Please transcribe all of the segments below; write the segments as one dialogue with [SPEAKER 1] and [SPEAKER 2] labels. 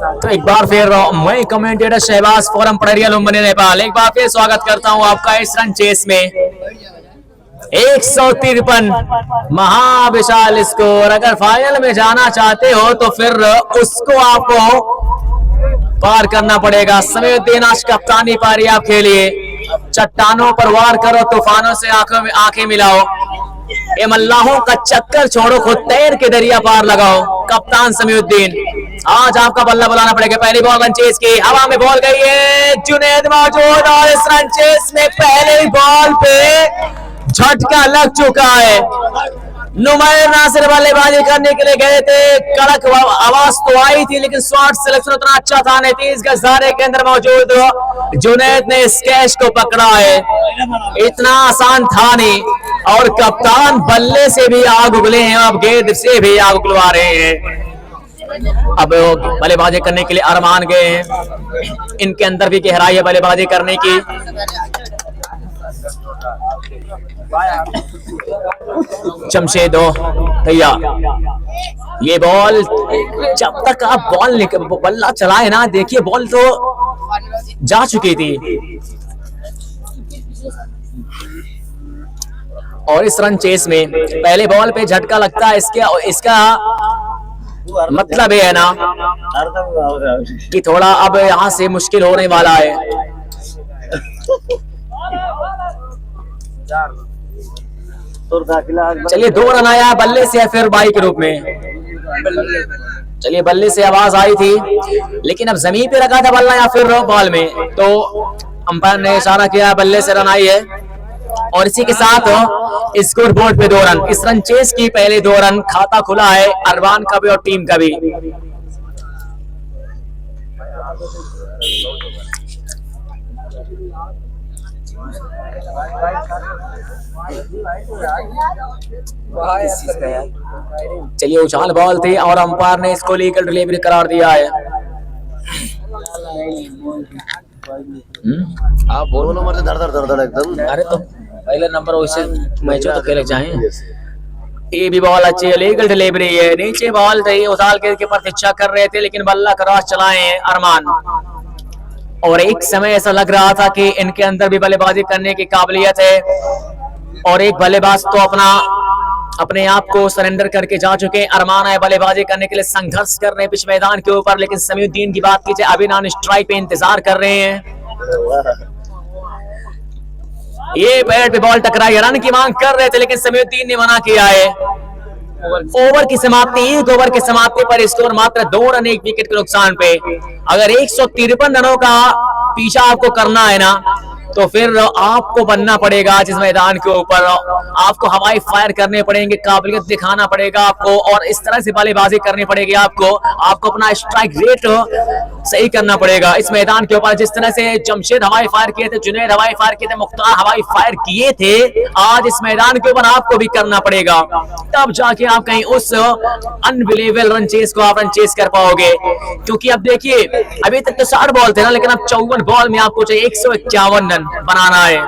[SPEAKER 1] तो एक बार फिर मैं कमेंटेटर शहबाज फोरम पड़रिया लुम्बिनी नेपाल एक बार फिर स्वागत करता हूं आपका इस रन चेस में। 153 महाविशाल स्कोर। अगर फाइनल में जाना चाहते हो तो फिर उसको आपको पार करना पड़ेगा। समीउद्दीन आज कप्तानी पारी आपके लिए। चट्टानों पर वार करो, तूफानों से आंखें मिलाओ, ये मल्लाहों का चक्कर छोड़ो, खुद तैर के दरिया पार लगाओ। कप्तान समीउद्दीन, आज आपका बल्ला बुलाना पड़ेगा। पहली बॉल रनचेज की, हवा में बॉल गई है, जुनैद मौजूद और इस रनचेज में पहले बॉल पे झटका लग चुका है। नुमैर नासिर बल्लेबाजी करने के लिए गए थे, कड़क आवाज तो आई थी लेकिन शॉट सिलेक्शन उतना अच्छा था नहीं। 30 गज दायरे के अंदर मौजूद जुनैद ने इस कैच को पकड़ा है, इतना आसान था नहीं। और कप्तान बल्ले से भी आग उगले हैं, अब गेंद से भी आग उगलवा रहे हैं। अब बल्लेबाजी करने के लिए अरमान गए हैं, इनके अंदर भी गहराई है बल्लेबाजी करने की। जमशेद भैया, ये बॉल जब तक आप बल्ला चलाए ना, देखिए बॉल तो जा चुकी थी। और इस रन चेस में पहले बॉल पे झटका लगता है, इसका मतलब ये है ना कि थोड़ा अब यहां से मुश्किल होने वाला है। चलिए 2 रन आया बल्ले से, फिर बाई के रूप में। चलिए बल्ले से आवाज आई थी लेकिन अब जमीन पे रखा था बल्ला या फिर बॉल में, तो अंपायर ने इशारा किया बल्ले से रन आई है। और इसी के साथ स्कोर बोर्ड पे 2 रन। इस रन चेस की पहले 2 रन, खाता खुला है अरमान का भी और टीम का भी। चलिए उछाल बॉल थी और अंपायर ने इसको लीगल डिलीवरी करार दिया है।
[SPEAKER 2] आप बोलो नंबर से धड़ एकदम।
[SPEAKER 1] अरे तो पहले नंबर वैसे मैचों तो खेले जाए। ये भी बॉल अच्छी है, लीगल डिलीवरी है। नीचे बॉल थी, उछाल के प्रतीक्षा कर रहे थे लेकिन बल्ला क्रॉस चलाए हैं अरमान। और एक समय ऐसा लग रहा था कि इनके अंदर भी बल्लेबाजी करने की काबिलियत है और एक बल्लेबाज तो अपने आप को सरेंडर करके जा चुके। अरमान है बल्लेबाजी करने के लिए, संघर्ष कर रहे हैं पिच मैदान के ऊपर। लेकिन समीउद्दीन की बात कीजिए, अभी नॉन स्ट्राइक पे इंतजार कर रहे हैं। ये बैट पे बॉल टकराई, रन की मांग कर रहे थे लेकिन समीउद्दीन ने मना किया है। ओवर की समाप्ति, 1 ओवर की समाप्ति पर स्कोर मात्र 2 रन 1 विकेट के नुकसान पे। अगर 153 रनों का पीछा आपको करना है ना, तो फिर आपको बनना पड़ेगा जिस मैदान के ऊपर, आपको हवाई फायर करने पड़ेंगे, काबिलियत दिखाना पड़ेगा आपको और इस तरह से बल्लेबाजी करनी पड़ेगी आपको अपना स्ट्राइक रेट सही करना पड़ेगा इस मैदान के ऊपर। जिस तरह से जमशेद हवाई फायर किए थे, जुनैद हवाई फायर किए थे, मुख्तार हवाई फायर किए थे, आज इस मैदान के ऊपर आपको भी करना पड़ेगा, तब जाके आप कहीं उस अनबिलीवेबल रन चेस को आप रन चेस कर पाओगे। क्योंकि अब देखिए अभी तक तो 60 बॉल थे ना, लेकिन अब 54 बॉल में आपको चाहिए 151 रन बनाना है।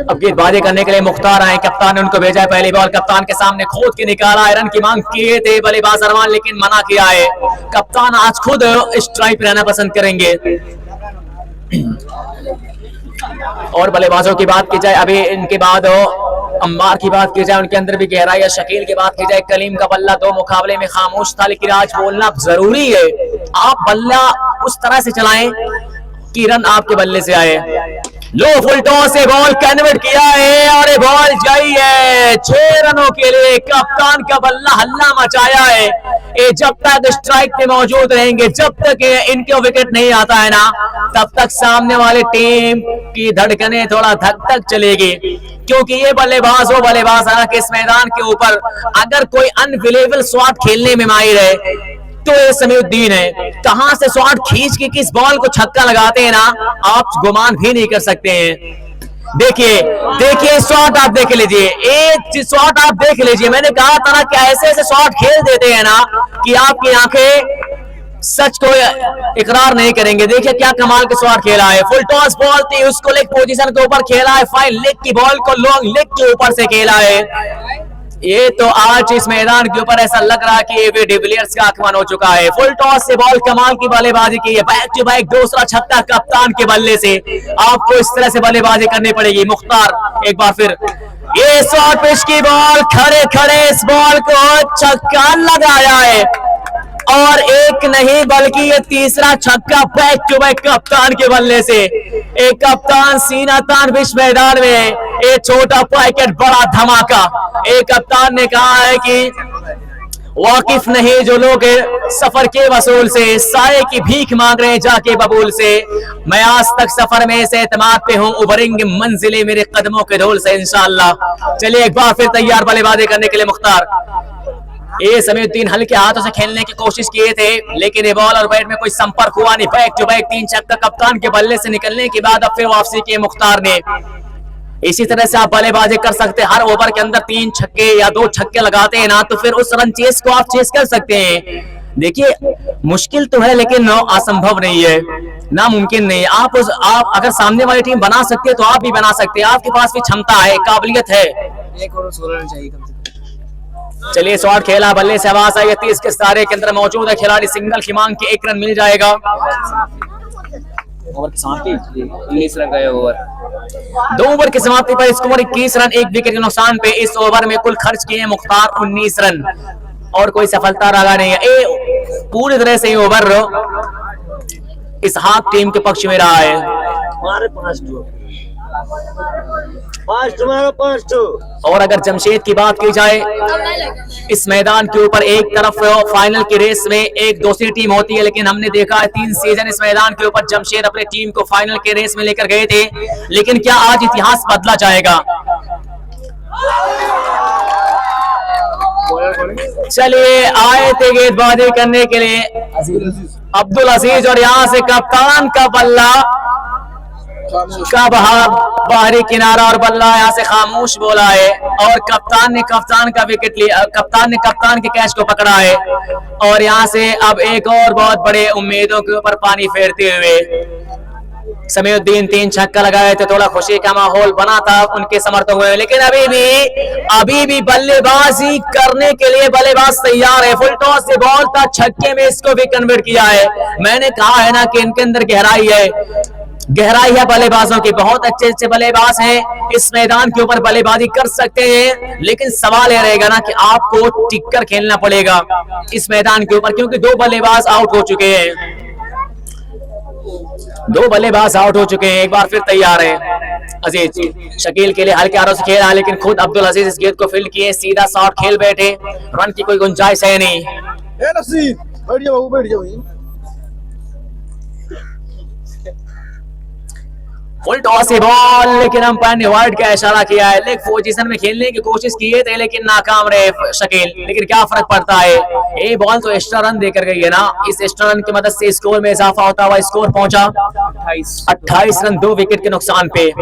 [SPEAKER 1] अब गेंदबाजी करने के लिए मुख्तार आए, कप्तान ने उनको भेजा है। पहली बॉल कप्तान के सामने खोद के निकाला है, रन की मांग किए थे बल्लेबाज अरमान लेकिन मना किया है। कप्तान आज खुद स्ट्राइक रहना पसंद करेंगे। और बल्लेबाजों की बात की जाए, अभी इनके बाद अम्मार की बात की जाए, उनके अंदर भी गहराई है। शकील की बात की जाए, कलीम का बल्ला 2 मुकाबले में खामोश था लेकिन आज बोलना जरूरी है। आप बल्ला उस तरह से चलाएं कि रन आपके बल्ले से आए। लो फुल टॉस से बॉल कन्वर्ट किया है और ये बॉल जाई है 6 रनों के लिए। कप्तान का बल्ला हल्ला मचाया है। ये जब तक स्ट्राइक पे मौजूद रहेंगे, जब तक इनके विकेट नहीं आता है ना, तब तक सामने वाली टीम की धड़कनें थोड़ा धक धक चलेगी। क्योंकि ये बल्लेबाज वो बल्लेबाज है कि इस मैदान के ऊपर अगर कोई अनबिलीवेबल शॉट खेलने में माहिर है तो ये समीउद्दीन है। कहां से शॉट खींच के किस बॉल को छक्का लगाते हैं ना, आप गुमान भी नहीं कर सकते हैं। देखिए शॉट आप देख लीजिए, एक शॉट आप देख लीजिए। मैंने कहा था ना कि ऐसे ऐसे शॉट खेल देते हैं ना कि आपकी आंखें सच को इकरार नहीं करेंगे। देखिए क्या कमाल के शॉट खेला है। फुल टॉस बॉल थी, उसको लेग पोजीशन के ऊपर खेला है, फाइन लेग की बॉल को लॉन्ग लेग के ऊपर से खेला है। ये तो आज इस मैदान के ऊपर ऐसा लग रहा है कि एबी डिविलियर्स का आगमन हो चुका है। फुल टॉस से बॉल कमाल की बल्लेबाजी की है, बैक टू बैक दूसरा छक्का कप्तान के बल्ले से। आपको इस तरह से बल्लेबाजी करनी पड़ेगी। मुख्तार एक बार फिर ये शॉर्ट पिच की बॉल, खड़े खड़े इस बॉल को छक्का लगाया है और एक नहीं बल्कि ये तीसरा छक्का बैक टू बैक कप्तान के बल्ले से। एक कप्तान सीना तान बीच मैदान में, ये छोटा पैकेट बड़ा धमाका। एक कप्तान ने कहा है कि वाकिफ नहीं जो लोग सफर के वसूल से, साए की भीख मांग रहे हैं जाके बबूल से। मैं आज तक सफर में इस एतमाद पे हूँ, उभरेंगे मंजिलें मेरे कदमों के धूल से इंशाअल्लाह। चलिए एक बार फिर तैयार बल्लेबाजी करने के लिए मुख्तार। ये समीउद्दीन हल्के हाथों से खेलने की कोशिश किए थे, लेकिन ये बॉल और बैट में कोई संपर्क हुआ नहीं। बैक टू बैक 3 छक्का कप्तान के बल्ले से निकलने के बाद अब फिर वापसी की मुख्तार ने। इसी तरह से आप बल्लेबाजी कर सकते हैं। हर ओवर के अंदर 3 छक्के या 2 छक्के लगाते हैं ना, तो फिर उस रन चेस को आप चेस कर सकते हैं। देखिए मुश्किल तो है लेकिन असंभव नहीं है, नामुमकिन नहीं है। आप अगर सामने वाली टीम बना सकते हैं तो आप भी बना सकते हैं। आपके पास भी क्षमता है, काबिलियत है। एक और 16 रन चाहिए कम से कम। चलिए शॉट खेला, बल्ले से आवाज आई, 30 के सितारे के अंदर मौजूद है खिलाड़ी, सिंगल की मांग के 1 रन मिल जाएगा। ओवर की समाप्ति 19 रन का ओवर। 2 ओवर की समाप्ति पर स्कोर 21 रन, 1 विकेट के नुकसान पे। इस ओवर में कुल खर्च किए मुख्तार 19 रन और कोई सफलता रहा नहीं है। पूरी तरह से ओवर इस हाफ टीम के पक्ष में रहा है।
[SPEAKER 2] हमारे 5
[SPEAKER 1] और अगर जमशेद की बात की जाए, इस मैदान के ऊपर एक तरफ फाइनल की रेस में एक दूसरी टीम होती है, लेकिन हमने देखा है 3 सीजन इस मैदान के ऊपर जमशेद अपनी टीम को फाइनल के रेस में लेकर गए थे। लेकिन क्या आज इतिहास बदला जाएगा? चलिए आए थे गेंदबाजी करने के लिए अब्दुल अजीज, और यहाँ से कप्तान का बल्ला का बाहरी किनारा और बल्ला यहाँ से खामोश बोला है, और कप्तान ने कप्तान का विकेट लिया, कप्तान ने कप्तान के कैच को पकड़ा है। और यहाँ से अब एक और बहुत बड़े उम्मीदों के ऊपर पानी फेरते हुए समीउद्दीन 3 छक्का लगाए थे, थोड़ा खुशी का माहौल बना था उनके समर्थकों में, लेकिन अभी भी बल्लेबाजी करने के लिए बल्लेबाज तैयार है। फुल टॉस से बॉल था, छक्के में इसको भी कन्वर्ट किया है। मैंने कहा है ना कि इनके अंदर गहराई है बल्लेबाजों की। बहुत अच्छे बल्लेबाज हैं, इस मैदान के ऊपर बल्लेबाजी कर सकते हैं, लेकिन सवाल यह रहेगा ना कि आपको टिक कर खेलना पड़ेगा इस मैदान के ऊपर, क्योंकि 2 बल्लेबाज आउट हो चुके हैं। 2 बल्लेबाज आउट हो चुके हैं। एक बार फिर तैयार है अजीज, शकील के लिए हल्के हाथों से खेला, लेकिन खुद अब्दुल अजीज इस गेंद को फील्ड किए, सीधा शॉट खेल बैठे। रन की कोई गुंजाइश है नहीं।
[SPEAKER 2] बैठ जाओ।
[SPEAKER 1] फुल टॉस से बॉल, लेकिन अंपायर ने वाइड का इशारा किया है। लेग पोजीशन में खेलने की कोशिश किए थे, लेकिन नाकाम रहे शकील। लेकिन क्या फर्क पड़ता है, ये बॉल तो एक्स्ट्रा रन देकर गई है ना। इस एक्स्ट्रा रन की मदद से स्कोर में इजाफा होता हुआ स्कोर पहुंचा 28 रन 2 विकेट के नुकसान पे।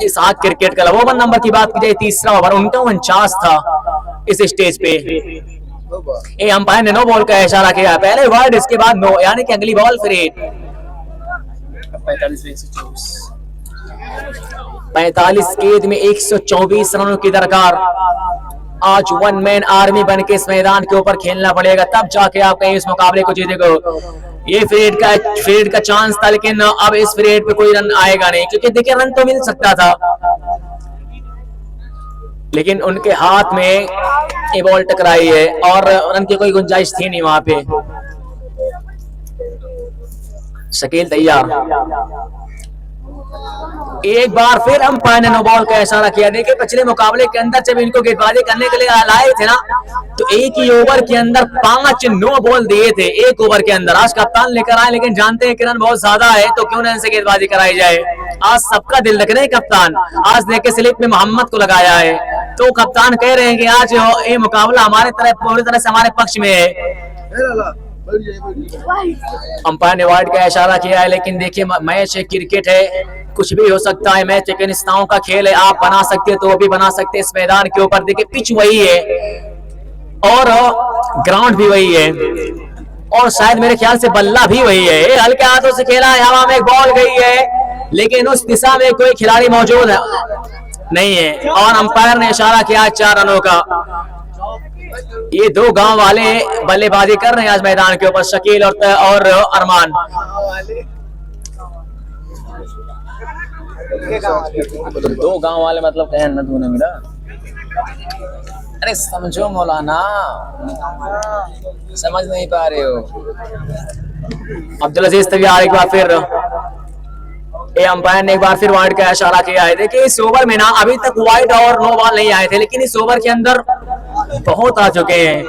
[SPEAKER 1] इस हाथ क्रिकेट का ओवर नंबर की बात की जाए, तीसरा ओवर 49 था इस स्टेज पे। ये अंपायर ने नो बॉल का इशारा किया, पहले वाइड इसके बाद नो, यानी कि अगली बॉल फिर 45 गेंद में 124 रनों की दरकार। आज 1 मैन आर्मी बन के इस मैदान के ऊपर खेलना पड़ेगा, तब जाके आप कहीं इस मुकाबले को जीतेगा। ये फ्रीड का चांस था, लेकिन अब इस फ्रीड पे कोई रन आएगा नहीं, क्योंकि देखिए रन तो मिल सकता था, लेकिन उनके हाथ में ये बॉल टकराई है और रन की कोई गुंजाइश थी नहीं वहां पे। शकील तैयार, एक बार फिर अंपायर ने नो बॉल का इशारा किया। देखिए पिछले मुकाबले के अंदर जब इनको गेंदबाजी करने के लिए लाए थे ना, तो एक ही ओवर के अंदर 5 नो बॉल दिए थे एक ओवर के अंदर। आज कप्तान लेकर आए, लेकिन जानते हैं कि रन बहुत ज्यादा है, तो क्यों ना इनसे गेंदबाजी कराई जाए। आज सबका दिल रख रहे हैं कप्तान। आज देखे स्लिप में मोहम्मद को लगाया है, तो कप्तान कह रहे हैं कि आज ये मुकाबला हमारे तरफ पूरी तरह से हमारे पक्ष में है। अंपायर ने वाइड का इशारा किया है, लेकिन देखिए मैच है, क्रिकेट है, कुछ भी हो सकता है। मैच टेक्निस्ताओं का खेल है, आप बना सकते हो तो वो भी बना सकते हैं। इस मैदान के ऊपर देखिए पिच वही है और ग्राउंड भी वही है, और शायद मेरे ख्याल से बल्ला भी वही है। हल्के हाथों से खेला है, हवा में बॉल गई है, लेकिन उस दिशा में कोई खिलाड़ी मौजूद नहीं है, और अंपायर ने इशारा किया 4 रनों का। ये दो गांव वाले बल्लेबाजी कर रहे हैं आज मैदान के ऊपर, शकील और अरमान। तो दो गांव वाले मतलब कहें न तूने मेरा, अरे समझो मौलाना, समझ नहीं पा रहे हो। अब्दुल अजीज तैयार, एक बार फिर अंपायर ने एक बार फिर वाइड का इशारा किया है। देखिए इस ओवर में ना अभी तक वाइड और नो बॉल नहीं आए थे, लेकिन इस ओवर के अंदर बहुत आ चुके हैं।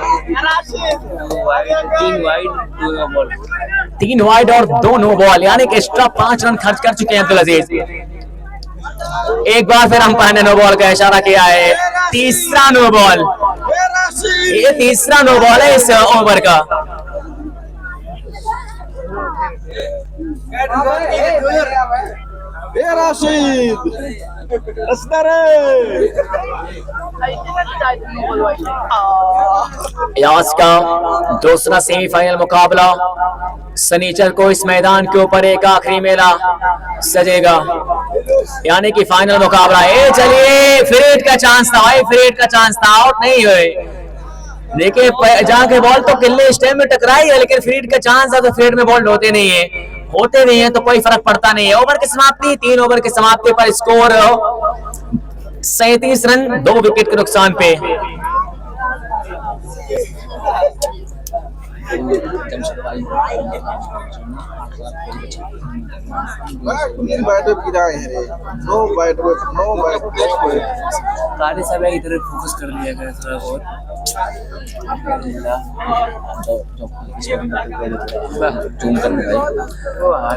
[SPEAKER 1] 3 वाइड और 2 नो बॉल, यानी कि एक्स्ट्रा 5 रन खर्च कर चुके हैं अब्दुल अजीज। एक बार फिर अंपायर ने नो बॉल का इशारा किया है। तीसरा नो बॉल, ये तीसरा नो बॉल है इस ओवर का। आज का दूसरा सेमीफाइनल मुकाबला शनिचर को इस मैदान के ऊपर एक आखिरी मेला सजेगा, यानी कि फाइनल मुकाबला है। चलिए फ्रेड का चांस था भाई, फ्रेड का चांस था, आउट नहीं हुए। देखिए जाके बॉल तो किले स्टेम में टकराई है, लेकिन फ्रीड का चांस है तो फ्रीड में बॉल होते नहीं है तो कोई फर्क पड़ता नहीं है। ओवर की समाप्ति, 3 ओवर की समाप्ति पर स्कोर 37 रन 2 विकेट के नुकसान पे। इधर फोकस कर लिया गया थोड़ा बहुत।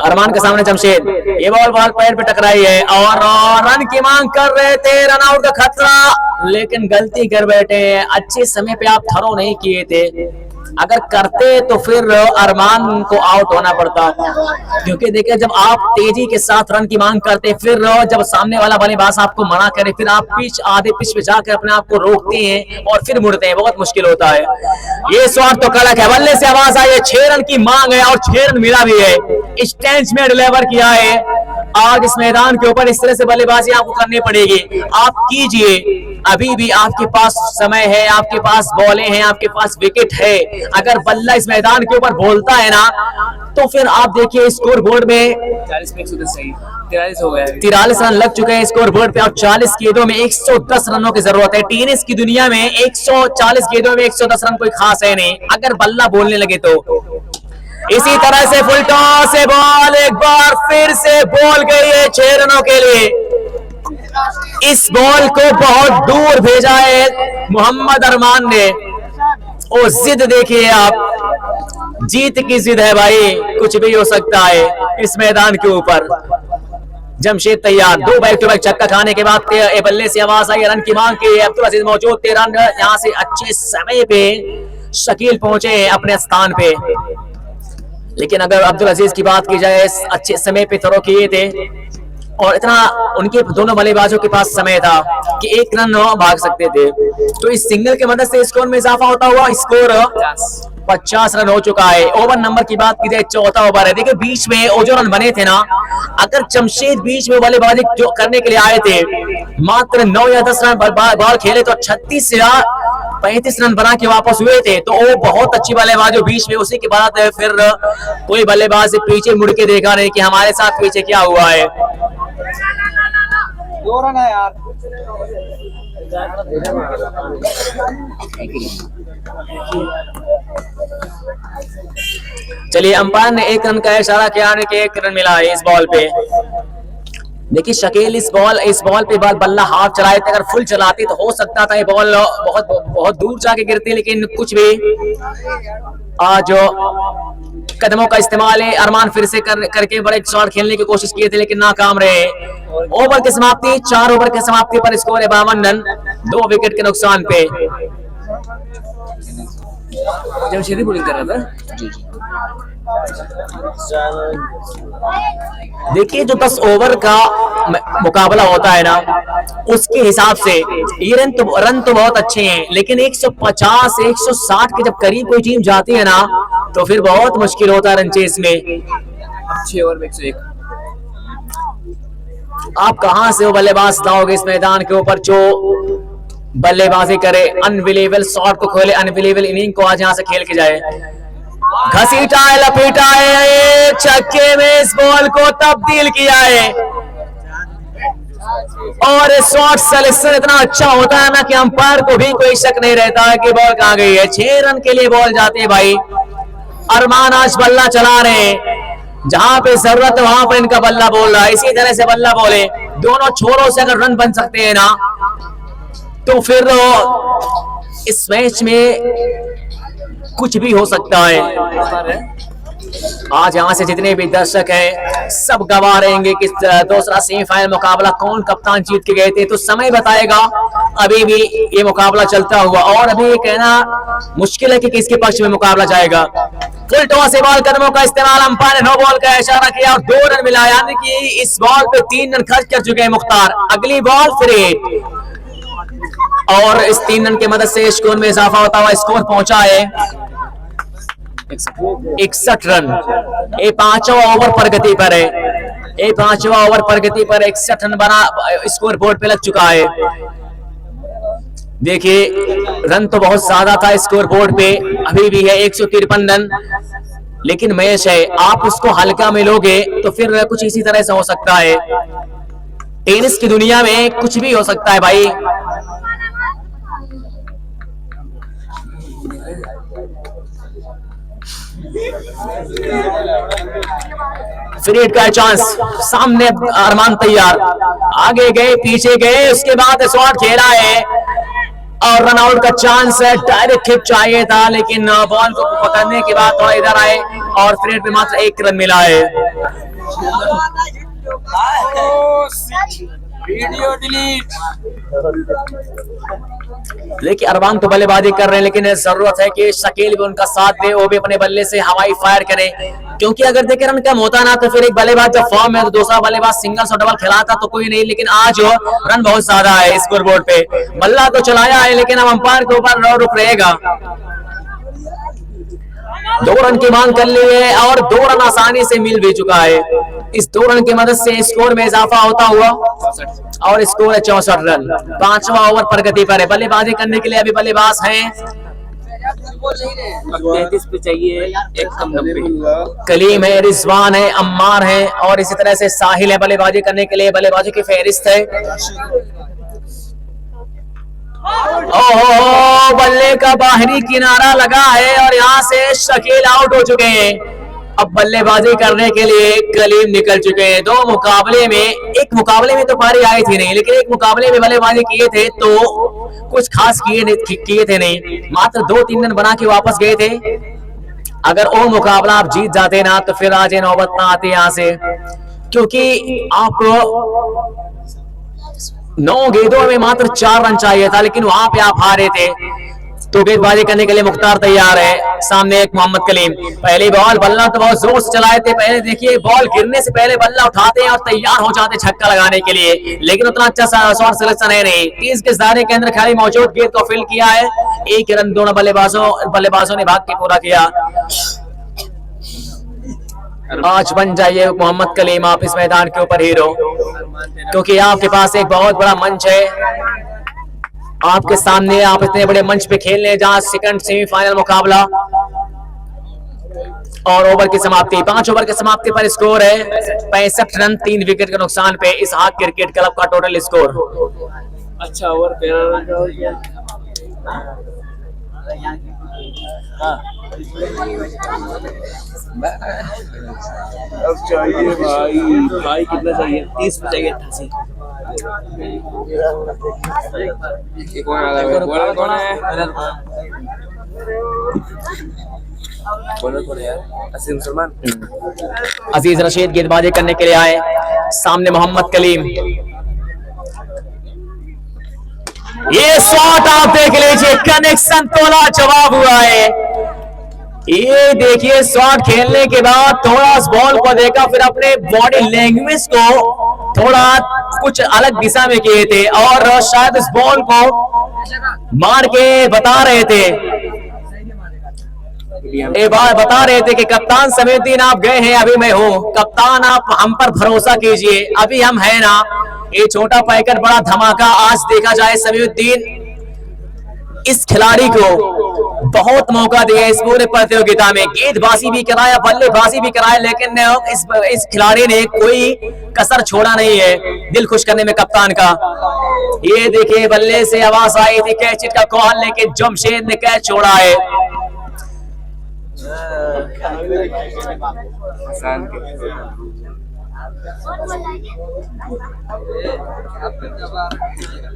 [SPEAKER 1] अरमान के सामने जमशेद, ये बॉल पैर पे टकराई है और रन की मांग कर रहे थे, रन आउट का खतरा, लेकिन गलती कर बैठे। अच्छे समय पे आप थ्रो नहीं किए थे, अगर करते तो फिर अरमान को आउट होना पड़ता, क्योंकि देखिए जब आप तेजी के साथ रन की मांग करते, फिर जब सामने वाला बल्लेबाज आपको मना करे, फिर आप आधे पिच पे जाकर अपने आप को रोकते हैं और फिर मुड़ते हैं, बहुत मुश्किल होता है। ये शॉट तो कड़क है, बल्ले से आवाज आई है, 6 रन की मांग है और 6 रन मिला भी है। स्टैंड में डिलीवर किया है। आज इस मैदान के ऊपर इस तरह से बल्लेबाजी आपको करनी पड़ेगी, आप कीजिए, अभी भी आपके पास समय है, आपके पास बॉलें हैं, आपके पास विकेट है। अगर बल्ला इस मैदान के ऊपर बोलता है ना, तो फिर आप देखिए स्कोर बोर्ड में 43 रन लग चुके हैं स्कोर बोर्ड पे, और 40 गेंदों में 110 रनों की जरूरत है। टेनिस की दुनिया में 140 गेंदों में 110 रन कोई खास है नहीं, अगर बल्ला बोलने लगे तो। इसी तरह से फुल टॉस से बॉल एक बार फिर से बॉल गई है 6 रनों के लिए। इस बॉल को बहुत दूर भेजा है मोहम्मद अरमान ने। और जिद देखिए आप, जीत की जिद है भाई, कुछ भी हो सकता है इस मैदान के ऊपर। जमशेद तैयार, 2 बैक टू बैक छक्का खाने के बाद बल्ले से आवाज आई, रन की मांग की। अब्दुल अजीज मौजूद थे, रन यहां से अच्छे समय पे शकील पहुंचे अपने स्थान पे, लेकिन अगर अब्दुल अजीज की बात की जाए, अच्छे समय पे थ्रो किए थे और इतना उनके दोनों बल्लेबाजों के पास समय था कि 1 रन भाग सकते थे, तो इस सिंगल की मदद से स्कोर में इजाफा होता हुआ स्कोर 50 रन हो चुका है। ओवर नंबर की बात की जाए, 4था ओवर है। देखिए बीच में वो जो रन बने थे ना, अगर जमशेद बीच में बल्लेबाजी जो करने के लिए आए थे, मात्र 9 या 10 रन बॉल खेले तो 36 या 35 रन बना के वापस हुए थे, तो वो बहुत अच्छी बल्लेबाजी बीच में। उसी के बाद फिर कोई बल्लेबाज पीछे मुड़ के देखा नहीं कि हमारे साथ पीछे क्या हुआ है।
[SPEAKER 2] 2 रन है यार।
[SPEAKER 1] चलिए अंपायर ने 1 रन का इशारा किया कि 1 रन मिला है इस बॉल पे। देखिए शकील इस बॉल पे बल्ला हाफ चलाए थे, अगर फुल चलाते तो हो सकता था ये बॉल बहुत दूर जाके गिरती, लेकिन कुछ भी जो कदमों का इस्तेमाल है, अरमान फिर से करके बड़े शॉट खेलने की कोशिश किए थे, लेकिन नाकाम रहे। ओवर की समाप्ति, 4 ओवर की समाप्ति पर स्कोर है 52 रन 2 विकेट के नुकसान पे। जमशेदी बॉलिंग कर रहा था जी। देखिए जो 10 ओवर का मुकाबला होता है ना, उसके हिसाब से ये रन तो बहुत अच्छे हैं, लेकिन 150 160 के जब करीब कोई टीम जाती है ना, तो फिर बहुत मुश्किल होता है रन चेस में। 6 ओवर में 101। आप कहां से वो बल्लेबाज लाओगे इस मैदान के ऊपर जो बल्लेबाजी करे, अनबिलीवेबल शॉट को खोले, अनबिलीवेबल इनिंग को आज यहाँ से खेल के जाए। घसीटा है, लपेटा है, छक्के में इस बॉल को तब्दील किया है। और शॉट सिलेक्शन इतना अच्छा होता है ना कि अंपायर को भी कोई शक नहीं रहता है कि बॉल कहां गई है। 6 रन के लिए बॉल जाती है भाई। अरमान आज बल्ला चला रहे हैं, जहां पे जरूरत है वहां पर इनका बल्ला बोल रहा है। इसी तरह से बल्ला बोले, दोनों छोरों से अगर रन बन सकते हैं ना तो फिर इस मैच में कुछ भी हो सकता है। आज यहाँ से जितने भी दर्शक हैं सब गवाह रहेंगे कि दूसरा सेमीफाइनल मुकाबला कौन कप्तान जीत के गए थे, तो समय बताएगा। अभी भी ये मुकाबला चलता हुआ और अभी ये कहना मुश्किल है कि किसके पक्ष में मुकाबला जाएगा। फुल टॉस से बॉल कदमों का इस्तेमाल, अंपायर ने नो बॉल का इशारा किया और 2 रन मिला, यानी कि इस बॉल पे 3 रन खर्च कर चुके हैं मुख्तार। अगली बॉल फिर और इस 3 रन की मदद से स्कोर में इजाफा होता हुआ स्कोर पहुंचा है 61 रन। ये 5वां ओवर प्रगति पर है, ये 5वां ओवर प्रगति पर 61 रन बना स्कोर बोर्ड पे लग चुका है। देखिए रन तो बहुत ज्यादा था स्कोर बोर्ड पे, अभी भी है 153 रन, लेकिन मैच है, आप उसको हल्का में लोगे तो फिर कुछ इसी तरह से हो सकता है। टेनिस की दुनिया में कुछ भी हो सकता है भाई। फ्री का चांस, सामने अरमान तैयार, आगे गए पीछे गए, उसके बाद शॉट खेला है और रन आउट का चांस है। डायरेक्ट हिट चाहिए था, लेकिन बॉल को पकड़ने के बाद थोड़ा इधर आए और फ्री पे मात्र 1 रन मिला है। Video delete. देखिए अरमान तो बल्लेबाजी कर रहे हैं, लेकिन जरूरत है कि शकील भी उनका साथ दे, वो भी अपने बल्ले से हवाई फायर करें, क्योंकि अगर देखिए रन कम होता ना तो फिर एक बल्लेबाज जब फॉर्म है तो दूसरा बल्लेबाज सिंगल्स और डबल खिलाता तो कोई नहीं, लेकिन आज रन बहुत ज्यादा है स्कोर बोर्ड पे। बल्ला तो चलाया है, लेकिन अब अंपायर के ऊपर रुक रहेगा। 2 रन की मांग कर ली है और 2 रन आसानी से मिल भी चुका है। इस 2 रन की मदद से स्कोर में इजाफा होता हुआ और स्कोर है 64 रन। 5वां ओवर प्रगति पर है, बल्लेबाजी करने के लिए अभी बल्लेबाज हैं 33 पे चाहिए, 1 कलीम है, रिजवान है, अम्मार है और इसी तरह से साहिल है। बल्लेबाजी करने के लिए बल्लेबाजों की फहरिस्त है। ओहो, बल्ले का बाहरी किनारा लगा है और यहाँ से शकील आउट हो चुके हैं। अब बल्लेबाजी करने के लिए कलीम निकल चुके हैं। 2 मुकाबले में, एक मुकाबले में तो पारी आई थी नहीं, लेकिन एक मुकाबले में बल्लेबाजी किए थे तो कुछ खास किए थे नहीं, मात्र 2-3 रन बना के वापस गए थे। अगर वो मुकाबला आप जीत जाते ना तो फिर आज नौबत ना आती यहाँ से, क्योंकि आप 9 गेंदों में मात्र 4 रन चाहिए था, लेकिन वहां पे आप हारे थे। तो गेंदबाजी करने के लिए मुख्तार तैयार है, सामने एक मोहम्मद कलीम। पहली बॉल, बल्ला तो बहुत जोर से चलाए थे, पहले देखिए बॉल गिरने से पहले बल्ला उठाते हैं और तैयार हो जाते छक्का लगाने के लिए, लेकिन उतना अच्छा शॉट सिलेक्शन है नहीं। 30 के दायरे के अंदर खाली मौजूद गेंद को फील्ड किया है। 1 रन दोनों बल्लेबाजों ने भाग के पूरा किया। आज बन जाइए मोहम्मद कलीम आप इस मैदान के ऊपर हीरो, क्योंकि आपके पास एक बहुत बड़ा मंच है। आपके सामने आप इतने बड़े मंच पे खेल रहे हैं जहां सेकंड सेमीफाइनल मुकाबला और ओवर की समाप्ति। 5 ओवर की समाप्ति पर स्कोर है 65 रन 3 विकेट के नुकसान पे इसहाक क्रिकेट क्लब का टोटल स्कोर। अच्छा ओवर
[SPEAKER 2] अब चाहिए
[SPEAKER 1] भाई कितना चाहिए? 30 पे चाहिए, 88। कौन है? अजीज रशीद गेंदबाजी करने के लिए आए, सामने मोहम्मद कलीम। ये शॉट आप देख लीजिए, कनेक्शन तोला जवाब हुआ है। ये देखिए शॉट खेलने के बाद थोड़ा उस बॉल को देखा, फिर अपने बॉडी लैंग्वेज को थोड़ा कुछ अलग दिशा में किए थे और शायद उस बॉल को मार के बता रहे थे, एक बार बता रहे थे कि कप्तान समीउद्दीन आप गए हैं, अभी मैं हूँ कप्तान, आप हम पर भरोसा कीजिए, अभी हम हैं ना। ये छोटा पैकेट बड़ा धमाका आज देखा जाए, समीउद्दीन इस खिलाड़ी को बहुत मौका दिया इस पूरे प्रतियोगिता में, गेंदबाजी भी कराया, बल्लेबाजी भी कराया, लेकिन इस खिलाड़ी ने कोई कसर छोड़ा नहीं है दिल खुश करने में कप्तान का। ये देखिए बल्ले से आवाज आई थी कैच का कॉल, लेकिन जमशेद ने कैच छोड़ा है।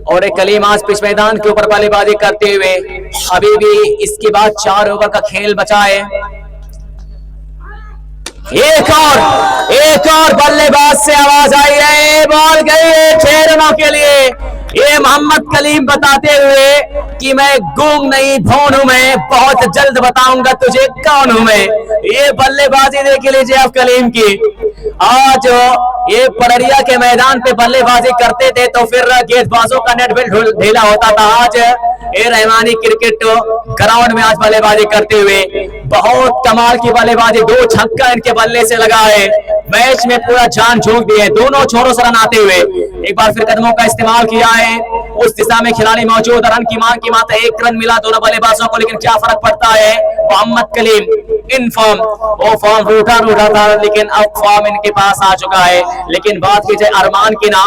[SPEAKER 1] और एक कलीम आज पिच मैदान के ऊपर बल्लेबाजी करते हुए, अभी भी इसके बाद 4 ओवर का खेल बचा है। एक और बल्लेबाज से आवाज आई है, बॉल गई है 6 रनों के लिए। ये मोहम्मद कलीम बताते हुए कि मैं गूंग नहीं भौन हूं, मैं बहुत जल्द बताऊंगा तुझे कौन हूं मैं। ये बल्लेबाजी देख लीजिए आप कलीम की। आज ये पड़रिया के मैदान पे बल्लेबाजी करते थे तो फिर गेंदबाजों का नेट ढीला होता था। आज ये रहमानी क्रिकेट ग्राउंड में आज बल्लेबाजी करते हुए बहुत कमाल की बल्लेबाजी, 2 छक्का इनके बल्ले से लगा है, मैच में पूरा जान झोंक दी है दोनों छोरों से रन आते हुए। एक बार फिर कदमों का इस्तेमाल किया है, उस दिशा में खिलाड़ी मौजूद, रन की मांग की मात्र 1 रन मिला दोनों बल्लेबाजों को, लेकिन क्या फर्क पड़ता है। मोहम्मद कलीम इन फॉर्म, वो फॉर्म रूठा था, लेकिन अब फॉर्म इनके पास आ चुका है। लेकिन बात की जाए अरमान की ना,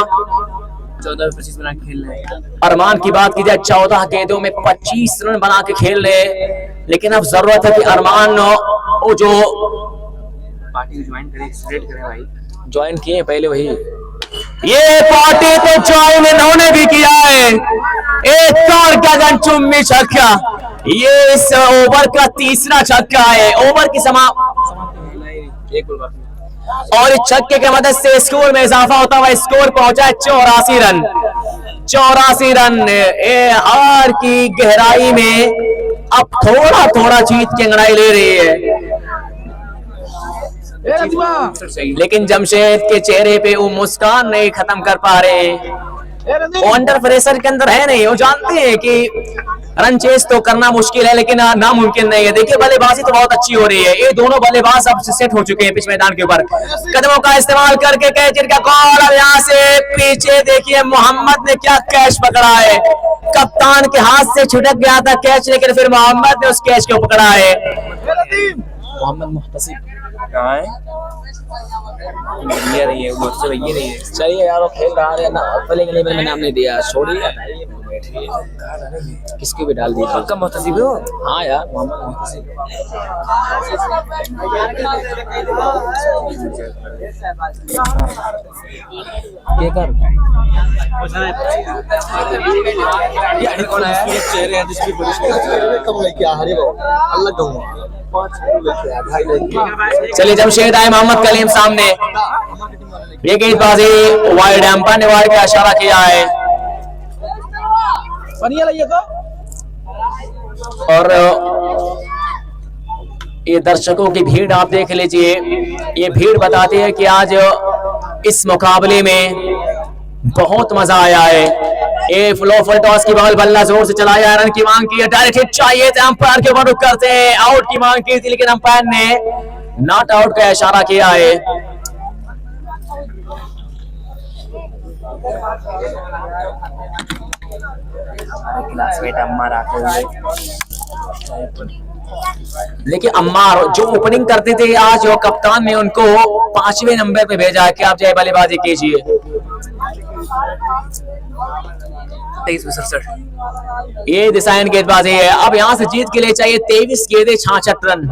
[SPEAKER 1] 14-25 रन खेल रहे हैं। अरमान की बात की जाए 14 गेंदों में 25 रन बना के खेल रहे, लेकिन अब जरूरत है कि अरमान वो जो पार्टी ज्वाइन करें भाई, ज्वाइन किए पहले वही, ये पार्टी तो ज्वाइन इन्होंने भी किया है। एक और गगन चुम्बी छक्का, ये इस ओवर का 3रा छक्का है। ओवर की और इस छक्के की मदद से स्कोर में इजाफा होता हुआ स्कोर पहुंचा है 84 रन। 84 रन हार की गहराई में अब थोड़ा जीत की अंगड़ाई ले रही है, लेकिन जमशेद के चेहरे पे वो मुस्कान नहीं खत्म कर पा रहे। वो अंडर प्रेशर के अंदर है नहीं, वो जानते हैं कि रन चेस तो करना मुश्किल है लेकिन नामुमकिन नहीं है। देखिए बल्लेबाजी तो बहुत अच्छी हो रही है, ये दोनों बल्लेबाज अब सेट हो चुके हैं पिच मैदान के ऊपर। कदमों का इस्तेमाल करके कैच का कॉल, अब यहाँ से पीछे देखिए मोहम्मद ने क्या कैच पकड़ा है। कप्तान के हाथ से छुटक गया था कैच, लेकिन फिर मोहम्मद ने उस कैच को पकड़ा है। मोहम्मद मुहतसिब कहाँ है? ये रही है, वो तो ये रही है। चलिए यार, वो खेल रहा है ना, पहले के लेवल में नाम नहीं दिया, छोड़िए किसको भी डाल दीजिए। पक्का मुहतसिब हो? हाँ यार, मोहम्मद मुहतसिब। क्या कर यार, कौन है चेहरे हैं जिसकी कम लेके आ रही हो, अल्लाह कहूँगा। चलिए जमशेद आए मोहम्मद कलीम सामने, ये गेंदबाजी वाइड एम्पायर ने वाइड का इशारा किया है। और ये दर्शकों की भीड़ आप देख लीजिए, ये भीड़ बताती है कि आज इस मुकाबले में बहुत मजा आया है। ये फ्लो फुल टॉस की बॉल, बल्ला जोर से चलाया, रन की मांग की, डायरेक्ट हिट चाहिए थे, अंपायर के ऊपर रुक करते हैं, आउट की मांग की थी, लेकिन अंपायर ने नॉट आउट का इशारा किया है। क्लासमेट अम्मार आते हुए, लेकिन अम्मार जो ओपनिंग करते थे, आज वो कप्तान ने उनको 5वें नंबर पे भेजा है कि आप जाए बल्लेबाजी कीजिए। ये डिसाइन गेंदबाजी है, अब यहाँ से जीत के लिए चाहिए 23 गेंदे 66 रन।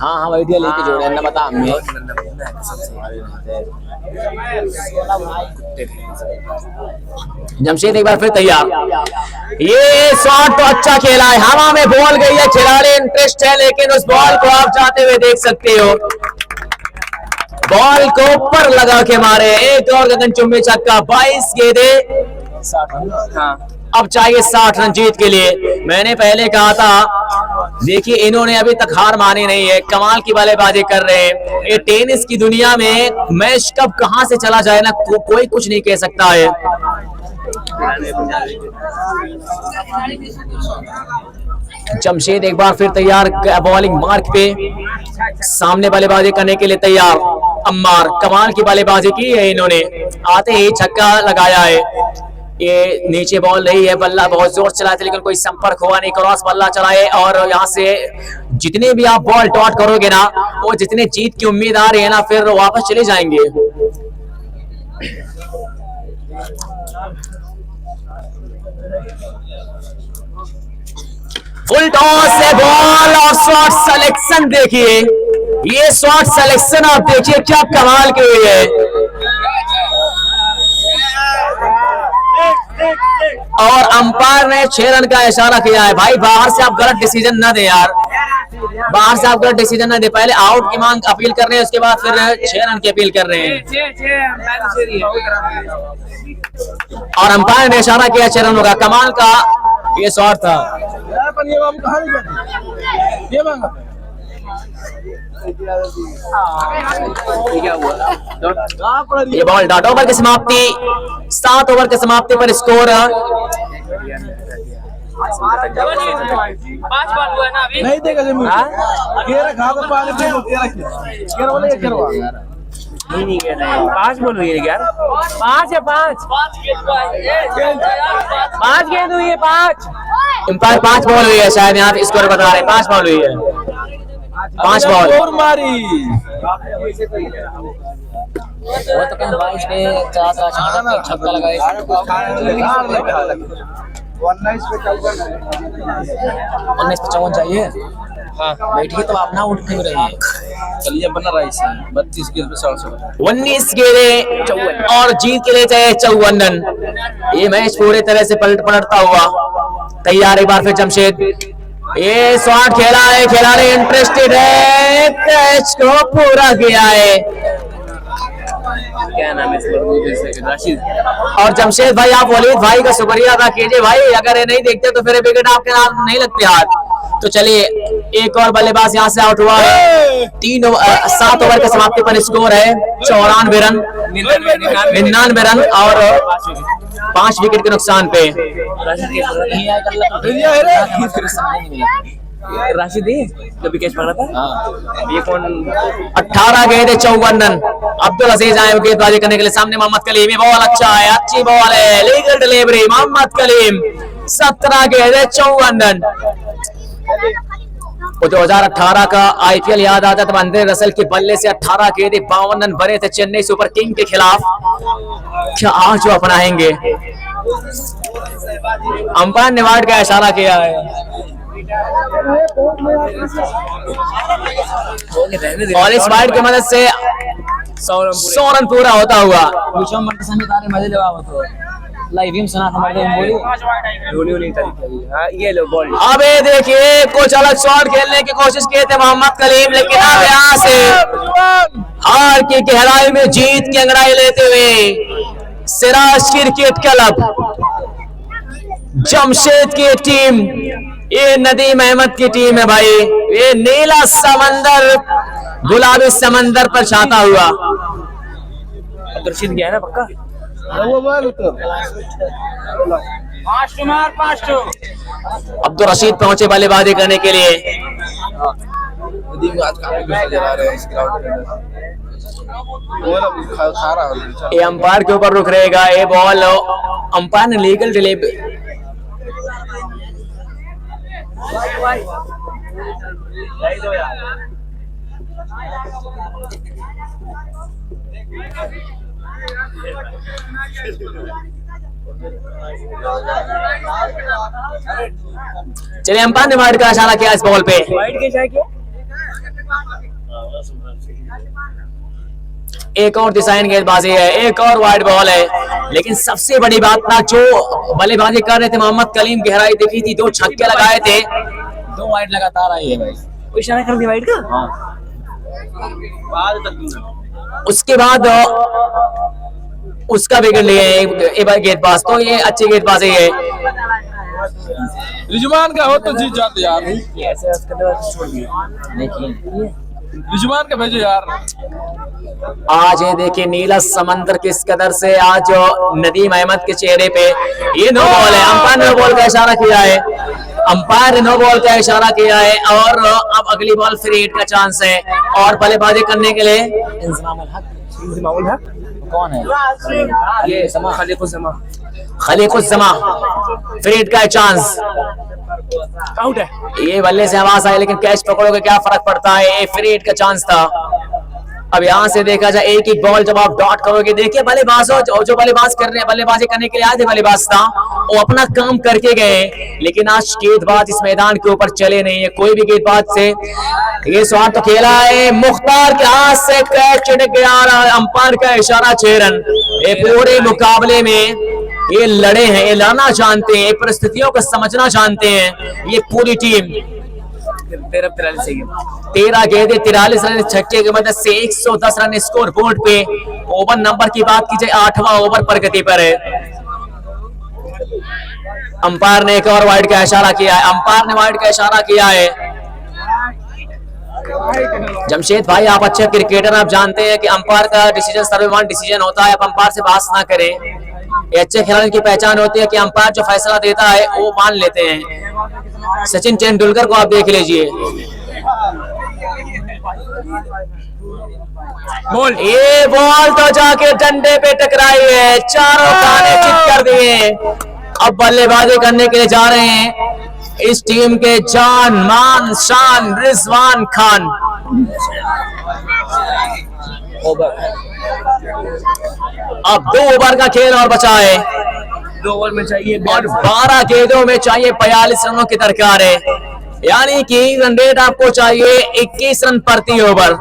[SPEAKER 1] हाँ आइडिया लेके जोड़े ना, बता हमें। जमशेद एक बार फिर तैयार, ये शॉट तो अच्छा खेला है, हवा में बॉल गई है, खिलाड़ी इंटरेस्ट है, लेकिन उस बॉल को आप जाते हुए देख सकते हो, बॉल को ऊपर लगा के मारे। एक और गगनचुंबी छक्का, 22 गेंदे 60 रन। अब चाहिए 60 रन जीत के लिए। मैंने पहले कहा था, देखिए इन्होंने अभी तक हार मानी नहीं है, कमाल की बल्लेबाजी कर रहे हैं। ये टेनिस की दुनिया में मैच कब कहां से चला जाए ना, कोई कुछ नहीं कह सकता है। जमशेद एक बार फिर तैयार, बॉलिंग मार्क पे सामने बल्लेबाजी करने के लिए तैयार। अम्मार कमाल की बल्लेबाजी की है इन्होंने, आते ही छक्का लगाया है। ये नीचे बॉल रही है, बल्ला बहुत जोर चलाए थे लेकिन कोई संपर्क हुआ नहीं, क्रॉस बल्ला चलाए और यहाँ से जितने भी आप बॉल डॉट करोगे ना, वो जितने जीत की उम्मीद आ रही है ना, फिर वापस चले जाएंगे। फुल टॉस से बॉल और शॉट सिलेक्शन देखिए, ये शॉट सिलेक्शन आप देखिए क्या कमाल की हुई है। और अंपायर ने 6 रन का इशारा किया है। भाई बाहर से आप गलत डिसीजन ना दे यार, बाहर से आप गलत डिसीजन ना दे, पहले आउट की मांग अपील कर रहे हैं, उसके बाद फिर 6 रन की अपील कर रहे हैं। और अंपायर ने इशारा किया 6 रनों का, कमाल का ये शॉट था। ये बॉल डॉट ओवर की समाप्ति, 7 ओवर की समाप्ति पर स्कोर
[SPEAKER 2] नहीं देगा जमीन खा तो
[SPEAKER 3] नहीं कह रहे हैं, 5 बॉल हुई है यार, 5 है 5 गेंद हुई है, 5
[SPEAKER 1] अंपायर 5 बॉल हुई है, शायद यहाँ स्कोर बता रहे 5 बॉल हुई है, 5 बॉल
[SPEAKER 2] और मारी।
[SPEAKER 1] वो तो कहीं 22 पे 4 छक्का लगाए,
[SPEAKER 2] 19 पे
[SPEAKER 1] 54 चाहिए। हाँ बैठिए तो आप ना उठ क्यों रही है,
[SPEAKER 2] चलिए बना रहा है 32 गेंद पे
[SPEAKER 1] 19 गेंदें और जीत के लिए चाहिए 54 रन। ये मैच पूरे तरह से पलटता हुआ तैयार। एक बार फिर जमशेद, ये शॉट खेला है, खिलाड़ी इंटरेस्टेड है, कैच को पूरा किया है।
[SPEAKER 3] क्या नाम है इसका, राशिद।
[SPEAKER 1] और जमशेद भाई आप वलीद भाई का शुक्रिया अदा कीजिए भाई, अगर ये नहीं देखते तो फिर विकेट आपके नाम नहीं लगते हाथ। तो चलिए एक और बल्लेबाज यहाँ से आउट हुआ है। 7 ओवर के समाप्ति पर स्कोर है 94 रन, 99 रन और 5 विकेट के नुकसान पे।
[SPEAKER 3] राशिद तो विकेट पकड़ा था। ये कौन
[SPEAKER 1] 18 गेंदे 54 रन। अब्दुल अजीज आए गेंदबाजी करने के लिए, सामने मोहम्मद कलीम, बॉल अच्छा है, अच्छी बॉल है, लीगल डिलीवरी मोहम्मद कलीम, 17 गेंदे 54 रन। 2018 का आईपीएल याद आता तो अंद्रे रसल के बल्ले से 18 गेंदे 52 रन बने थे चेन्नई सुपर किंग के खिलाफ। क्या आज वो अपनाएंगे? अंपायर ने वाइड का इशारा किया है और इस वाइड की मदद से 100 रन पूरा होता हुआ।
[SPEAKER 3] ये लो बॉल।
[SPEAKER 1] अबे देखिए कुछ अलग शॉट खेलने की कोशिश किए थे मोहम्मद कलीम, लेकिन अब यहाँ से हार की गहराई में जीत की अंगड़ाई लेते हुए सिराज क्रिकेट क्लब, जमशेद की टीम, ये नदीम अहमद की टीम है भाई। ये नीला समंदर गुलाबी समंदर पर छाता हुआ।
[SPEAKER 3] रशीद गया है ना पक्का।
[SPEAKER 1] अब्दुल रशीद पहुंचे बल्लेबाजी करने के लिए। ये अंपायर के ऊपर रुक रहेगा, ये बॉल अंपायर ने लीगल डिलीवरी। चलिए अंपायर ने वाइड का इशारा किया इस बॉल पे।
[SPEAKER 3] वाइड के क्या
[SPEAKER 1] एक और डिजाइन गेंदबाजी है, एक और वाइड बॉल है, लेकिन सबसे बड़ी बात ना जो बल्लेबाजी कर रहे थे मोहम्मद कलीम, गहराई देखी थी, 2 छक्के लगाए थे, 2 वाइड लगातार आई है भाई।
[SPEAKER 3] कोई इशारा कर दिया वाइड का।
[SPEAKER 1] हाँ। उसके बाद उसका विकेट लिए गेंदबाज, तो ये अच्छी गेंदबाजी है।
[SPEAKER 2] रिजवान का हो तो जीत जाते यार।
[SPEAKER 3] ऐसे छोड़ दिया
[SPEAKER 2] रिजवान का भेजो यार।
[SPEAKER 1] आज ये देखिए नीला समंदर किस कदर से आज नदीम अहमद के चेहरे पे ये नो बॉल है। अंपायर ने नो बॉल का इशारा किया है, अंपायर ने नो बॉल का इशारा किया है और अब अगली बॉल फ्री हिट का चांस है और बल्लेबाजी करने के लिए
[SPEAKER 3] इंजमामुल हक
[SPEAKER 1] कौन है?
[SPEAKER 3] ये खलीफुल जमा
[SPEAKER 1] खलीकुज़्ज़मा फ्रीड का चांस,
[SPEAKER 3] आउट है।
[SPEAKER 1] ये बल्ले से आवाज आई लेकिन कैच पकड़ोगे क्या फर्क पड़ता है, ये फ्रीड का चांस था। अब यहाँ से देखा जाए एक ही बॉल जब आप डॉट करोगे, देखिए बल्लेबाजों जो बल्लेबाज कर रहे हैं, बल्लेबाजी करने के लिए आए थे बल्लेबाज था, वो अपना काम करके गए, लेकिन आज गेंदबाज इस मैदान के ऊपर चले नहीं है कोई भी गेंदबाज से। ये शॉट तो खेला है, मुख्तार के हाथ से कैच छिटक गया, अंपायर का इशारा 6 रन। ये पूरे मुकाबले में ये लड़े हैं, ये लड़ना जानते हैं, परिस्थितियों को समझना जानते हैं ये पूरी टीम। 13 गेंदे 43 रन छक्के की मदद से 110 रन स्कोर बोर्ड पे। ओवर नंबर की बात की जाए 8वां ओवर प्रगति पर है। अंपायर ने एक और वाइड का इशारा किया है, अंपायर ने वाइड का इशारा किया है। जमशेद भाई आप अच्छे क्रिकेटर, आप जानते हैं कि अंपायर का डिसीजन सर्वमान्य डिसीजन होता है, आप अंपायर से बहस ना करें। ये अच्छे खिलाड़ी की पहचान होती है कि अंपायर जो फैसला देता है वो मान लेते हैं। सचिन तेंदुलकर को आप देख लीजिए, बॉल ये बॉल तो जाके डंडे पे टकराई है, चारों खाने चित कर दिए। अब बल्लेबाजी करने के लिए जा रहे हैं इस टीम के जान मान शान रिजवान खान। अब 2 ओवर का खेल और बचा है,
[SPEAKER 3] 2 ओवर में चाहिए
[SPEAKER 1] और 12 गेंदों में चाहिए 42 रनों की दरकार है, यानी कि रन रेट आपको चाहिए 21 रन प्रति ओवर।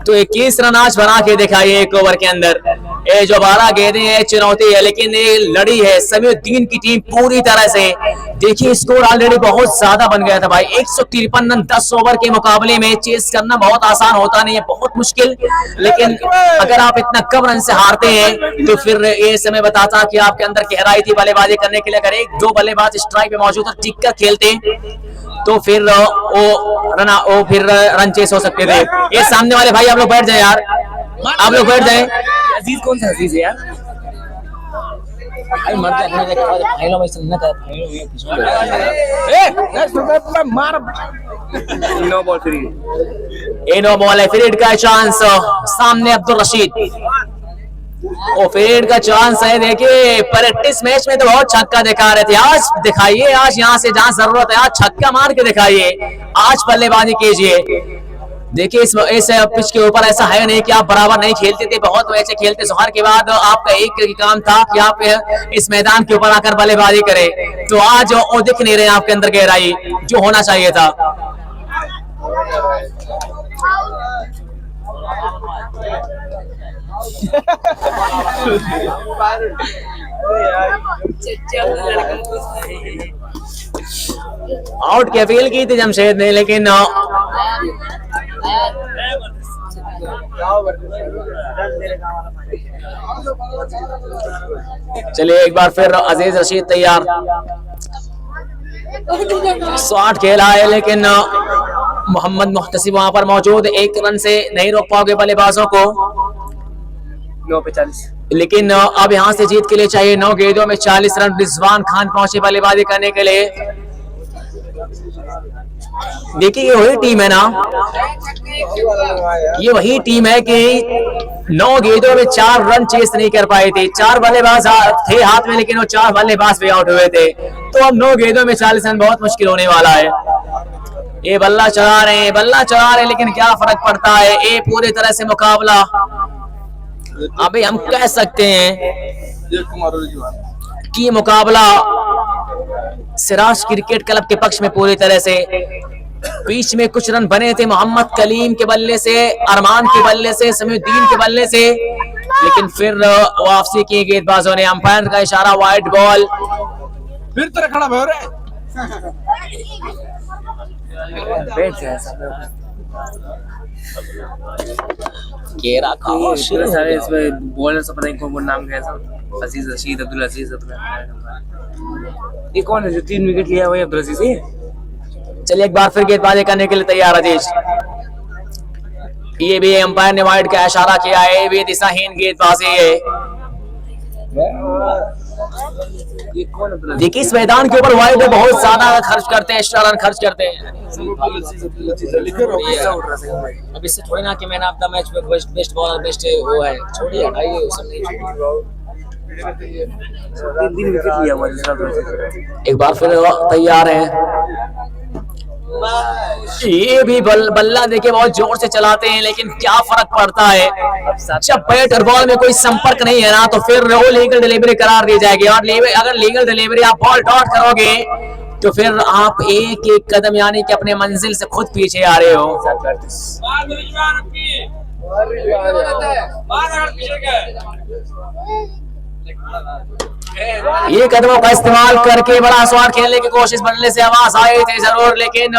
[SPEAKER 1] तो 21 रन आज बना के दिखाइए एक ओवर के अंदर। ये जो 12 गेंदें हैं चुनौती है, लेकिन ये लड़ी है समीउद्दीन की टीम पूरी तरह से। देखिए स्कोर ऑलरेडी बहुत ज्यादा बन गया था भाई, 153 रन 10 ओवर के मुकाबले में चेस करना बहुत आसान होता नहीं है, बहुत मुश्किल। लेकिन अगर आप इतना कम रन से हारते हैं तो फिर ये समय बताता कि आपके अंदर गहराई थी बल्लेबाजी करने के लिए। अगर 1-2 बल्लेबाज स्ट्राइक पे मौजूद और टिक कर खेलते तो फिर वो फिर रन चेस हो सकते थे। ये सामने वाले भाई आप लोग बैठ जाए यार, आप लोग बैठ जाए।
[SPEAKER 3] अजीज कौन सा अजीज है यार? नो बॉल फ्री,
[SPEAKER 1] ये नो बॉल है। फ्रीड का चांस, सामने अब्दुल रशीद, वो फ्रीड का चांस है। देखिए प्रैक्टिस मैच में तो बहुत छक्का दिखा रहे थे, आज दिखाइए, आज यहाँ से जहाँ जरूरत है आज छक्का मार के दिखाइए, आज बल्लेबाजी कीजिए। देखिए इस पिच के ऊपर ऐसा है नहीं कि आप बराबर नहीं खेलते थे, बहुत मैच खेलते। सुहार के बाद आपका एक काम था कि आप इस मैदान के ऊपर आकर बल्लेबाजी करें, तो आज वो दिख नहीं रहे आपके अंदर गहराई जो होना चाहिए था। आउट की अपील की थी जमशेद ने, लेकिन चलिए एक बार फिर अजीज रशीद तैयार, 60 खेला है, लेकिन मोहम्मद मुहतसिब वहां पर मौजूद, 1 रन से नहीं रोक पाओगे बल्लेबाजों को।
[SPEAKER 3] 9 पे 40,
[SPEAKER 1] लेकिन अब यहाँ से जीत के लिए चाहिए 9 गेंदों में 40 रन। रिजवान खान पहुंचे बल्लेबाजी करने के लिए। देखिए ये वही टीम है ना, ये वही टीम है कि 9 गेंदों में 4 रन चेस नहीं कर पाए थे। 4 बल्लेबाज थे हाथ में, लेकिन वो 4 बल्लेबाज भी आउट हुए थे। तो अब 9 गेंदों में 40 रन बहुत मुश्किल होने वाला है। ये बल्ला चला रहे हैं, बल्ला चला रहे हैं, लेकिन क्या फर्क पड़ता है। ये पूरी तरह से मुकाबला अभी हम कह सकते हैं कि मुकाबला सिराज क्रिकेट क्लब के पक्ष में पूरी तरह से। बीच में कुछ रन बने थे मोहम्मद कलीम के बल्ले से, अरमान के बल्ले से, समीउद्दीन के बल्ले से, लेकिन फिर वापसी की गेंदबाजों ने। अंपायर का इशारा वाइड बॉल,
[SPEAKER 2] फिर तरह खड़ा हो रहा है।
[SPEAKER 3] सारे इसमें बॉलर से पता नहीं कौन नाम कैसा, अजीज रशीद, अब्दुल अजीज, ये कौन है जो 3 विकेट लिया हुआ है? अब्दुल अजीज है।
[SPEAKER 1] चलिए एक बार फिर गेंदबाजी करने के लिए तैयार अजीज। ये भी अंपायर ने वाइड का इशारा किया है, ये भी दिशाहीन गेंदबाजी है। देखिए इस मैदान के ऊपर वाइड बहुत ज्यादा खर्च करते हैं, एक्स्ट्रा रन खर्च करते हैं। अब इससे थोड़ी ना कि मैंने अपना मैच में बेस्ट बॉलर बेस्ट वो है, छोड़िए हटाइए, सब नहीं छोड़िए।
[SPEAKER 3] 3 विकेट लिया हुआ है।
[SPEAKER 1] एक बार फिर तैयार है। ये भी बल्ला देखिए बहुत जोर से चलाते हैं, लेकिन क्या फर्क पड़ता है जब बैट और बॉल में कोई संपर्क नहीं है ना, तो फिर वो लीगल डिलीवरी करार दी जाएगी। और अगर लीगल डिलीवरी आप बॉल डॉट करोगे तो फिर आप एक एक कदम यानी कि अपने मंजिल से खुद पीछे आ रहे हो। ये कदमों का इस्तेमाल करके बड़ा शॉट खेलने की कोशिश बनने से आवाज आए थे जरूर, लेकिन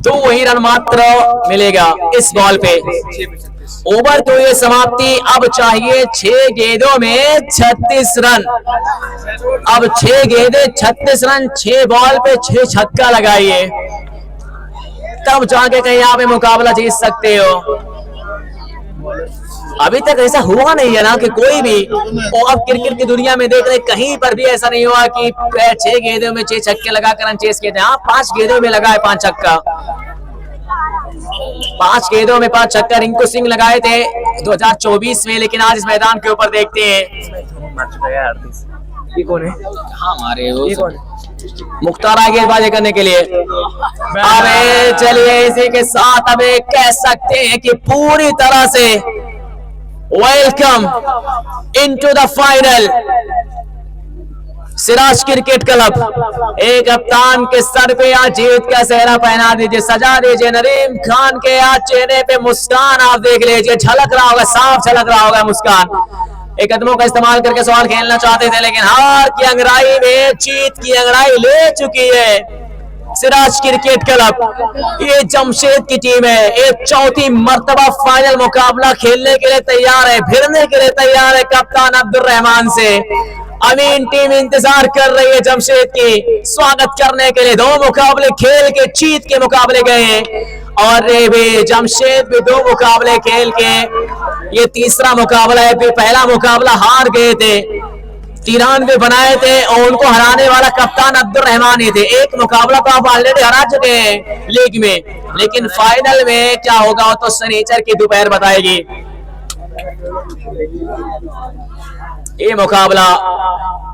[SPEAKER 1] 2 ही रन मात्र मिलेगा इस बॉल पे। ओवर तो ये समाप्ति। अब चाहिए 6 गेंदों में 36 रन। अब 6 गेंदे 36 रन, 6 बॉल पे 6 छक्का लगाइए, तब जाके कहीं यहाँ पे मुकाबला जीत सकते हो। अभी तक ऐसा हुआ नहीं है ना कि कोई भी, और अब क्रिकेट की दुनिया में देख रहे कहीं पर भी ऐसा नहीं हुआ कि 6 गेंदों में 6 छक्के लगाकर रन चेस किए थे। हाँ, 5 गेंदों में लगाए 5 छक्का, 5 गेंदों में 5 छक्का रिंकू सिंह लगाए थे 2024 में। लेकिन आज इस मैदान के ऊपर देखते हैं
[SPEAKER 3] ये कौन है?
[SPEAKER 1] हाँ, हमारे
[SPEAKER 3] ये कौन है?
[SPEAKER 1] मुख्तार आ गेंदबाजी करने के लिए। अबे चलिए इसी के साथ अब कह सकते हैं कि पूरी तरह से welcome into the final Siraj cricket club. एक कप्तान के सर पे आज जीत का सेहरा पहना दीजिए, सजा दीजिए। नरीम खान के आज चेहरे पे मुस्कान आप देख लीजिए, झलक रहा होगा, साफ झलक रहा होगा मुस्कान। एक कदमों का इस्तेमाल करके सवाल खेलना चाहते थे, लेकिन हार की अंगड़ाई में जीत की अंगड़ाई ले चुकी है सिराज क्रिकेट क्लब। ये जमशेद की टीम है, एक चौथी मर्तबा फाइनल मुकाबला खेलने के लिए तैयार है, भिड़ने के लिए तैयार है कप्तान अब्दुल रहमान से। अमीन टीम इंतजार कर रही है जमशेद की स्वागत करने के लिए। 2 मुकाबले खेल के जीत के मुकाबले गए हैं, और ये भी जमशेद भी 2 मुकाबले खेल के ये तीसरा मुकाबला है। पहला मुकाबला हार गए थे, 93 बनाए थे, और उनको हराने वाला कप्तान अब्दुल रहमान ही थे। एक मुकाबला तो आप ऑलरेडी हरा चुके हैं लीग में, लेकिन फाइनल में क्या होगा तो शनिचर की दोपहर बताएगी। ये मुकाबला,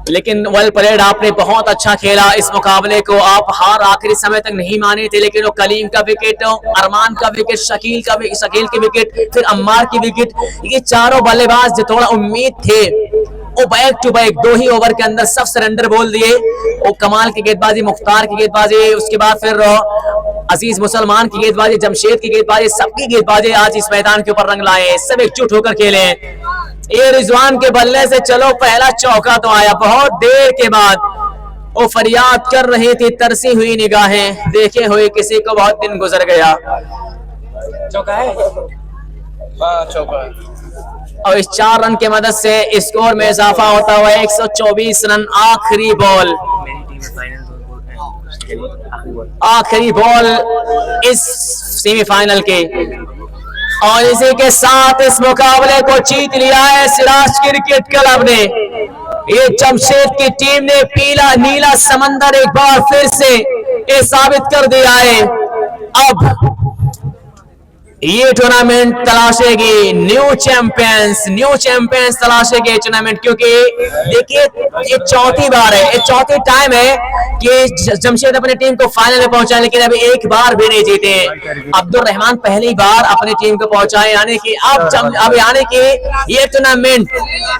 [SPEAKER 1] लेकिन वेल परेड आपने बहुत अच्छा खेला। इस मुकाबले को आप हार आखिरी समय तक नहीं माने थे, लेकिन वो कलीम का विकेट, अरमान का विकेट, शकील की विकेट, फिर अम्मार की विकेट, ये चारों बल्लेबाज जो थोड़ा उम्मीद थे वो बैक टू बैक 2 ही ओवर के अंदर सब सरेंडर बोल दिए। वो कमाल की गेंदबाजी, मुख्तार की गेंदबाजी, उसके बाद फिर अजीज मुसलमान की गेंदबाजी, जमशेद की गेंदबाजी, सबकी गेंदबाजी आज इस मैदान के ऊपर रंग लाए, सब एकजुट होकर खेले। ये रिजवान के बल्ले से चलो पहला चौका तो आया बहुत देर के बाद। वो फरियाद कर रही थी तरसी हुई निगाहें, देखे हुए किसी को बहुत दिन गुजर गया।
[SPEAKER 3] चौका है?
[SPEAKER 2] चौका।
[SPEAKER 1] और इस 4 रन के मदद से स्कोर में इजाफा होता हुआ 124 रन। आखिरी बॉल, आखिरी बॉल इस सेमीफाइनल के, और इसी के साथ इस मुकाबले को जीत लिया है सिराज क्रिकेट क्लब ने। ये जमशेद की टीम ने पीला नीला समंदर एक बार फिर से ये साबित कर दिया है। अब ये टूर्नामेंट तलाशेगी न्यू चैंपियंस तलाशेगी टूर्नामेंट, क्योंकि देखिए ये चौथी बार है, ये चौथी टाइम है कि जमशेद अपनी टीम को फाइनल में पहुंचाए, लेकिन अभी एक बार भी नहीं जीते। अब्दुल रहमान पहली बार अपनी टीम को पहुंचाए, यानी कि अब यानी कि ये टूर्नामेंट,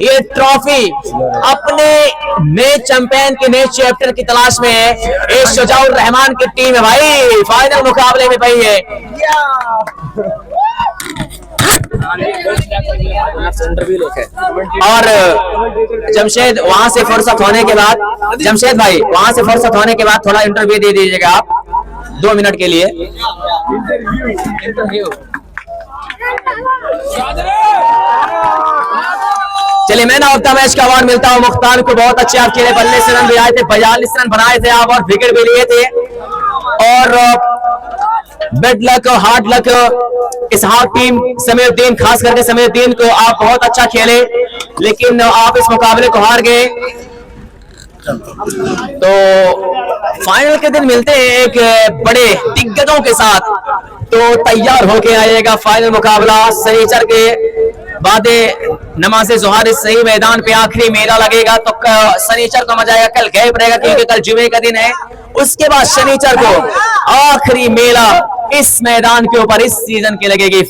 [SPEAKER 1] ये ट्रॉफी अपने नए चैंपियन के नए चैप्टर की तलाश में है। ये शुजाउर रहमान की टीम है भाई, फाइनल मुकाबले में भाई है। और जमशेद वहां से फुर्सत होने के बाद, जमशेद भाई वहां से फुर्सत होने के बाद थोड़ा इंटरव्यू दे दीजिएगा आप 2 मिनट के लिए। चलिए मैन ऑफ द मैच का अवार्ड मिलता हूं मुख्तार को। बहुत अच्छे आप खेले, बल्ले से रन भी आए थे, 42 रन बनाए थे आप, और विकेट भी लिए थे। और बेड लक, हार्ड लक इसहाक टीम, समीरुद्दीन, खास करके समीरुद्दीन को आप बहुत अच्छा खेले, लेकिन आप इस मुकाबले को हार गए। तो फाइनल के दिन मिलते हैं एक बड़े दिग्गजों के साथ, तो तैयार होके आइएगा। फाइनल मुकाबला शनिचर के बाद नमाज ज़ोहर इस सही मैदान पे आखिरी मेला लगेगा। तो शनिचर को मजा आएगा, कल गैप रहेगा क्योंकि कल जुमे का दिन है। उसके बाद शनिचर को आखिरी मेला इस मैदान के ऊपर इस सीजन की लगेगी।